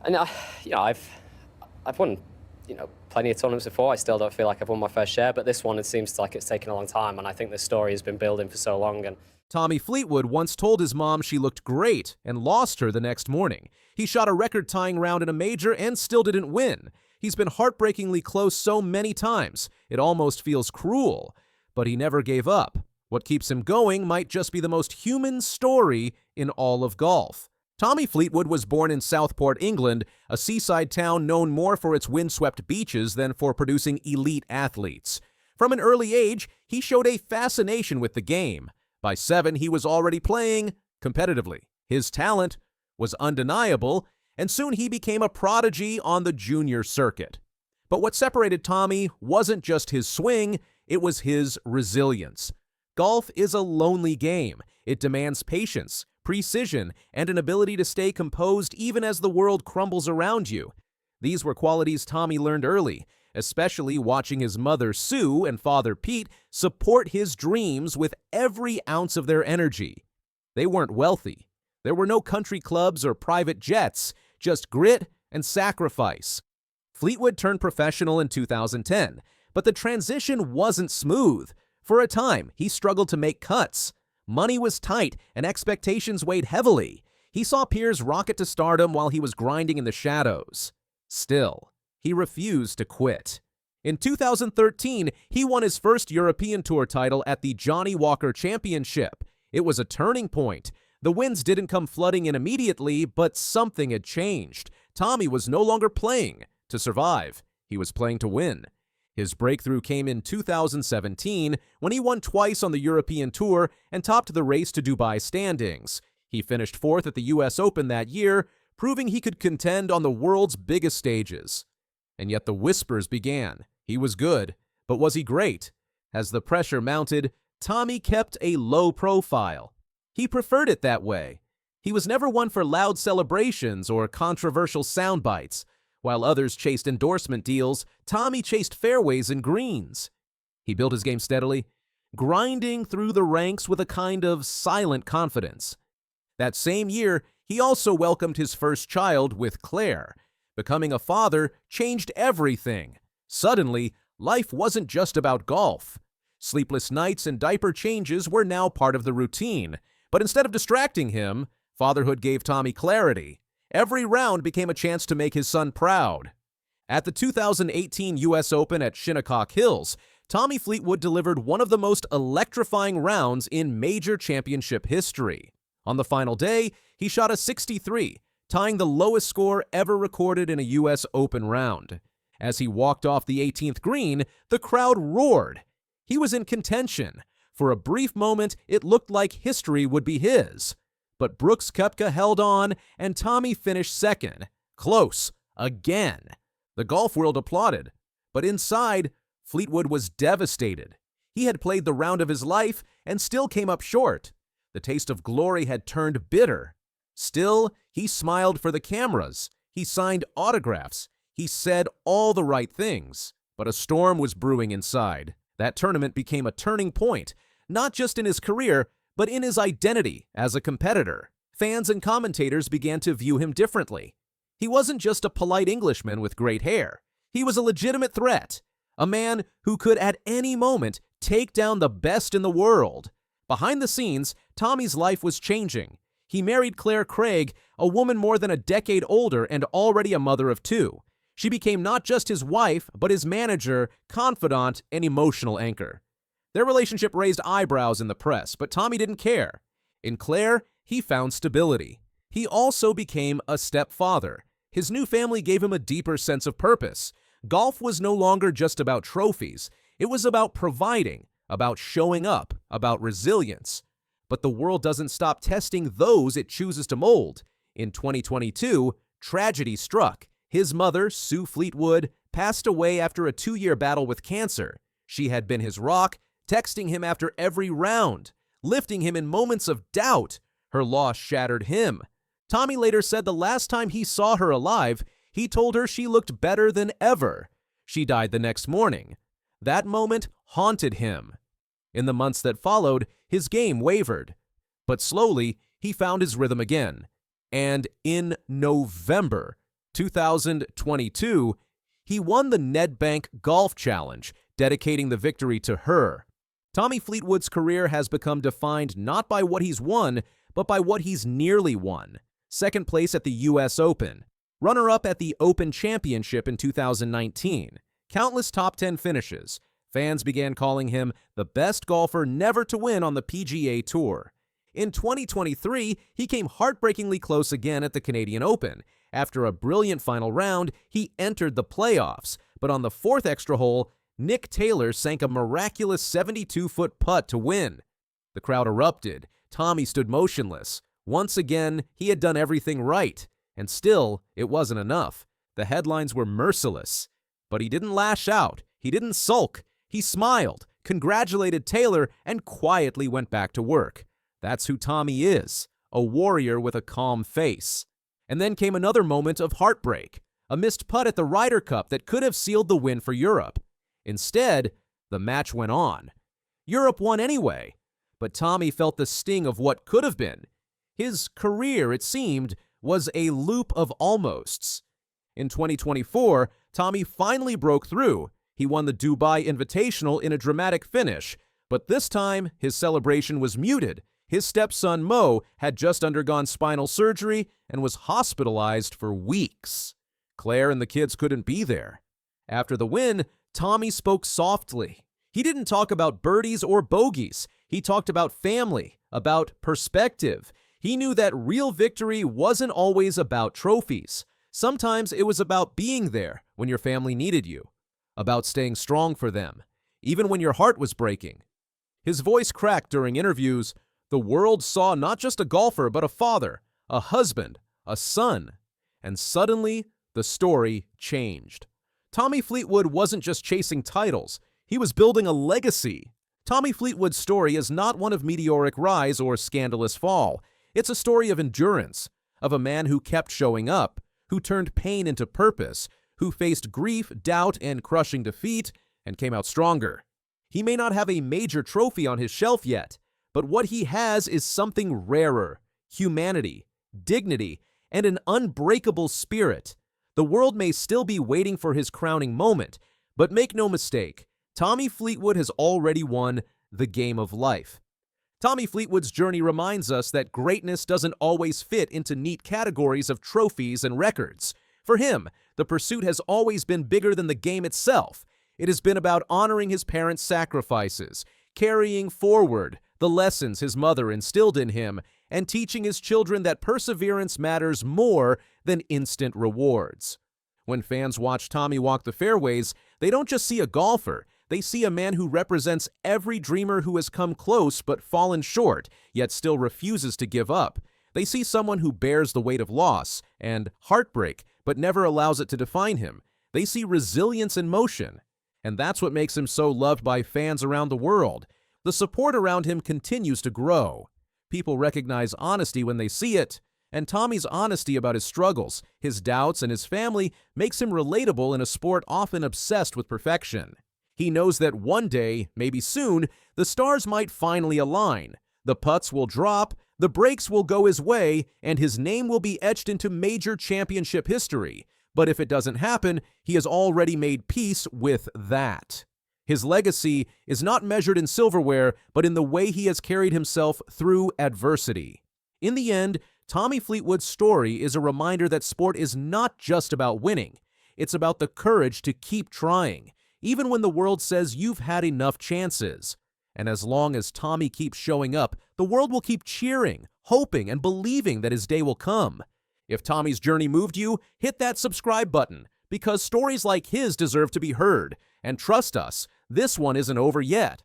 And I've won, plenty of tournaments before. I still don't feel like I've won my fair share, but this one, it seems like it's taken a long time, and I think the story has been building for so long. And Tommy Fleetwood once told his mom she looked great and lost her the next morning. He shot a record-tying round in a major and still didn't win. He's been heartbreakingly close so many times, it almost feels cruel. But he never gave up. What keeps him going might just be the most human story in all of golf. Tommy Fleetwood was born in Southport, England, a seaside town known more for its windswept beaches than for producing elite athletes. From an early age, he showed a fascination with the game. By 7, he was already playing competitively. His talent was undeniable, and soon he became a prodigy on the junior circuit. But what separated Tommy wasn't just his swing, it was his resilience. Golf is a lonely game. It demands patience, precision, and an ability to stay composed even as the world crumbles around you. These were qualities Tommy learned early, especially watching his mother Sue and father Pete support his dreams with every ounce of their energy. They weren't wealthy. There were no country clubs or private jets, just grit and sacrifice. Fleetwood turned professional in 2010, but the transition wasn't smooth. For a time, he struggled to make cuts. Money was tight and expectations weighed heavily. He saw peers rocket to stardom while he was grinding in the shadows. Still, he refused to quit. In 2013, he won his first European Tour title at the Johnny Walker Championship. It was a turning point. The wins didn't come flooding in immediately, but something had changed. Tommy was no longer playing to survive. He was playing to win. His breakthrough came in 2017 when he won twice on the European Tour and topped the race to Dubai standings. He finished 4th at the US Open that year, proving he could contend on the world's biggest stages. And yet the whispers began. He was good, but was he great? As the pressure mounted, Tommy kept a low profile. He preferred it that way. He was never one for loud celebrations or controversial sound bites. While others chased endorsement deals, Tommy chased fairways and greens. He built his game steadily, grinding through the ranks with a kind of silent confidence. That same year, he also welcomed his first child with Claire. Becoming a father changed everything. Suddenly, life wasn't just about golf. Sleepless nights and diaper changes were now part of the routine. But instead of distracting him, fatherhood gave Tommy clarity. Every round became a chance to make his son proud. At the 2018 US Open at Shinnecock Hills, Tommy Fleetwood delivered one of the most electrifying rounds in major championship history. On the final day, he shot a 63, tying the lowest score ever recorded in a US Open round. As he walked off the 18th green, the crowd roared. He was in contention. For a brief moment, it looked like history would be his. But Brooks Koepka held on, and Tommy finished second. Close. Again. The golf world applauded. But inside, Fleetwood was devastated. He had played the round of his life and still came up short. The taste of glory had turned bitter. Still, he smiled for the cameras. He signed autographs. He said all the right things. But a storm was brewing inside. That tournament became a turning point, not just in his career, but in his identity as a competitor. Fans and commentators began to view him differently. He wasn't just a polite Englishman with great hair. He was a legitimate threat, a man who could at any moment take down the best in the world. Behind the scenes, Tommy's life was changing. He married Claire Craig, a woman more than a decade older and already a mother of 2. She became not just his wife, but his manager, confidant, and emotional anchor. Their relationship raised eyebrows in the press, but Tommy didn't care. In Claire, he found stability. He also became a stepfather. His new family gave him a deeper sense of purpose. Golf was no longer just about trophies. It was about providing, about showing up, about resilience. But the world doesn't stop testing those it chooses to mold. In 2022, tragedy struck. His mother, Sue Fleetwood, passed away after a 2-year battle with cancer. She had been his rock, texting him after every round, lifting him in moments of doubt. Her loss shattered him. Tommy later said the last time he saw her alive, he told her she looked better than ever. She died the next morning. That moment haunted him. In the months that followed, his game wavered. But slowly, he found his rhythm again. And in November, 2022, he won the Nedbank Golf Challenge, dedicating the victory to her. Tommy Fleetwood's career has become defined not by what he's won, but by what he's nearly won. Second place at the U.S. Open, runner-up at the Open Championship in 2019, countless top 10 finishes. Fans began calling him the best golfer never to win on the PGA Tour. In 2023, he came heartbreakingly close again at the Canadian Open. After a brilliant final round, he entered the playoffs, but on the fourth extra hole, Nick Taylor sank a miraculous 72-foot putt to win. The crowd erupted. Tommy stood motionless. Once again, he had done everything right, and still, it wasn't enough. The headlines were merciless. But he didn't lash out. He didn't sulk. He smiled, congratulated Taylor, and quietly went back to work. That's who Tommy is, a warrior with a calm face. And then came another moment of heartbreak, a missed putt at the Ryder Cup that could have sealed the win for Europe. Instead, the match went on. Europe won anyway, but Tommy felt the sting of what could have been. His career, it seemed, was a loop of almosts. In 2024, Tommy finally broke through. He won the Dubai Invitational in a dramatic finish, but this time his celebration was muted. His stepson Mo had just undergone spinal surgery and was hospitalized for weeks. Claire and the kids couldn't be there. After the win, Tommy spoke softly. He didn't talk about birdies or bogeys. He talked about family, about perspective. He knew that real victory wasn't always about trophies. Sometimes it was about being there when your family needed you, about staying strong for them, even when your heart was breaking. His voice cracked during interviews. The world saw not just a golfer, but a father, a husband, a son. And suddenly, the story changed. Tommy Fleetwood wasn't just chasing titles. He was building a legacy. Tommy Fleetwood's story is not one of meteoric rise or scandalous fall. It's a story of endurance, of a man who kept showing up, who turned pain into purpose, who faced grief, doubt, and crushing defeat, and came out stronger. He may not have a major trophy on his shelf yet, but what he has is something rarer: humanity, dignity, and an unbreakable spirit. The world may still be waiting for his crowning moment, but make no mistake, Tommy Fleetwood has already won the game of life. Tommy Fleetwood's journey reminds us that greatness doesn't always fit into neat categories of trophies and records. For him, the pursuit has always been bigger than the game itself. It has been about honoring his parents' sacrifices, carrying forward the lessons his mother instilled in him, and teaching his children that perseverance matters more than instant rewards. When fans watch Tommy walk the fairways, they don't just see a golfer. They see a man who represents every dreamer who has come close but fallen short, yet still refuses to give up. They see someone who bears the weight of loss and heartbreak, but never allows it to define him. They see resilience in motion. And that's what makes him so loved by fans around the world. The support around him continues to grow. People recognize honesty when they see it, and Tommy's honesty about his struggles, his doubts, and his family makes him relatable in a sport often obsessed with perfection. He knows that one day, maybe soon, the stars might finally align. The putts will drop, the breaks will go his way, and his name will be etched into major championship history. But if it doesn't happen, he has already made peace with that. His legacy is not measured in silverware, but in the way he has carried himself through adversity. In the end, Tommy Fleetwood's story is a reminder that sport is not just about winning. It's about the courage to keep trying, even when the world says you've had enough chances. And as long as Tommy keeps showing up, the world will keep cheering, hoping, and believing that his day will come. If Tommy's journey moved you, hit that subscribe button, because stories like his deserve to be heard. And trust us, this one isn't over yet.